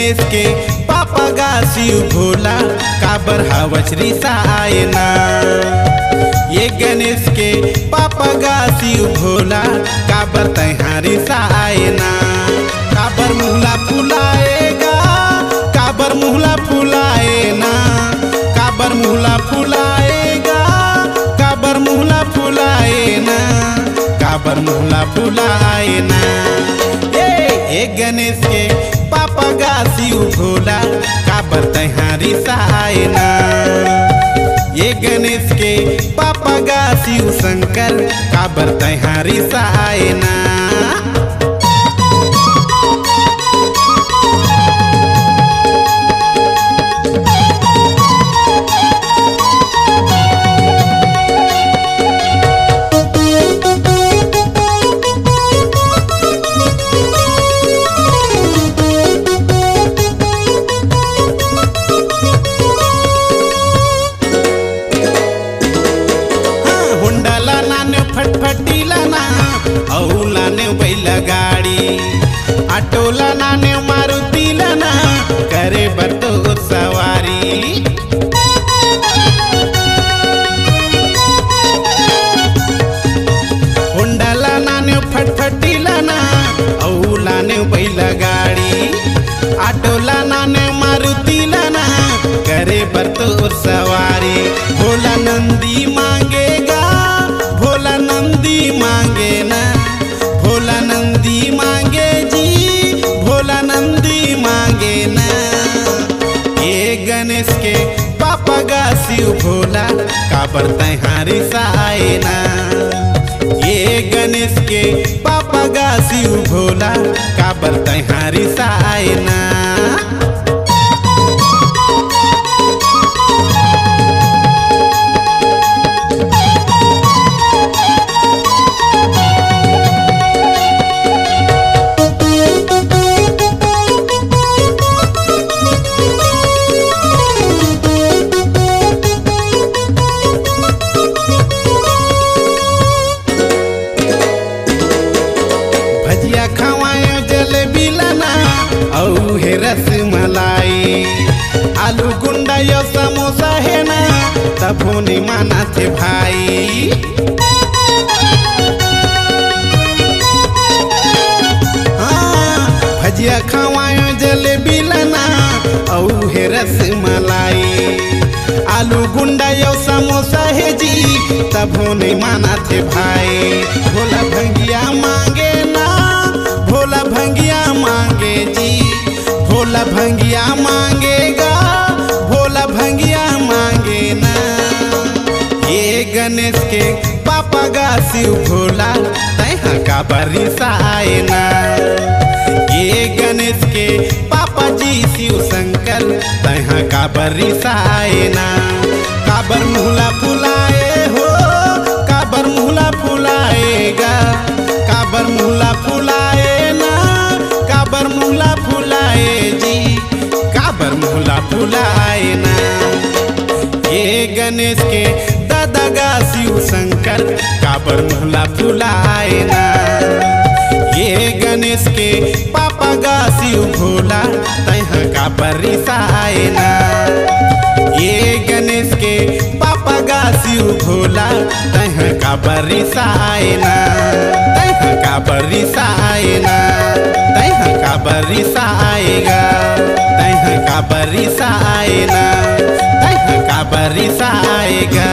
गणेश के पापा गा शिव भोला काबर हवचरी सा आए ना। ये गणेश के पापा गा शिव भोला काबर तैहारी सा आए ना। काबर मुहला फुलाएगा, काबर मुहला फुलाए ना, काबर मुहला फुलाएगा, काबर मुहला फुलाए ना, काबर मुहला फुलाए ना। ये गणेश के पापा गा शिव भोला काबर तैहारी सा आए ना। ये गणेश के पापा गा शिव शंकर काबर तैहारी सा आए ना। फटफटीला ना औला ने बैला गाड़ी, ऑटोला ना ने मारुतीला ना करे बरतो सवारी। होंडाला ना ने फटफटीला ना औला ने बैला गाड़ी, ऑटोला ना ने मारुतीला ना करे बरतो सवारी। भोला नंदी मांगेगा, भोला नंदी मांगे ना, भोला नंदी मांगे जी, भोला नंदी मांगे ना। ये गणेश के पापा गा शिव भोला काबर तैहारी सा आए ना। ये गणेश के पापा गा शिव भोला काबर तैहारी सा आए ना। खवायो जलेबी लाना औ हे रस मलाई, आलू गुंडा यो समोसा है ना तभो नहीं माना थे भाई। हाँ भजिया खवायो जलेबी लाना औ हे रस मलाई, आलू गुंडा यो समोसा है जी तभो नहीं माना थे भाई। भोला भंगिया मांगे ना, भोला भंगिया मांगे जी, भोला भंगिया मांगेगा, भोला भंगिया मांगे ना। ये गणेश के पापा गा शिव भोला तैहा काबर सा आए ना। ये गणेश के पापा जी शिव शंकर तैहा काबर सा आए ना। काबर मुहला फुलाए हो, काबर मुहला फुलाएगा, काबर मुहला फुलाए ना, काबर मुहला फुलाए जी, काबर मुहला फुलाए ना। ये गणेश के दादा गा शिव शंकर काबर मुहला फुलाए ना। ये गणेश के पापा गा शिव भोला तैहा काबर सा आए ना। ये गणेश के पापा गा शिव भोला तैहा काबर सा आए ना। तैहा काबर सा आए ना, तैहा काबर सा आएगा, तैहा काबर सा आए ना, तैहा काबर सा आएगा।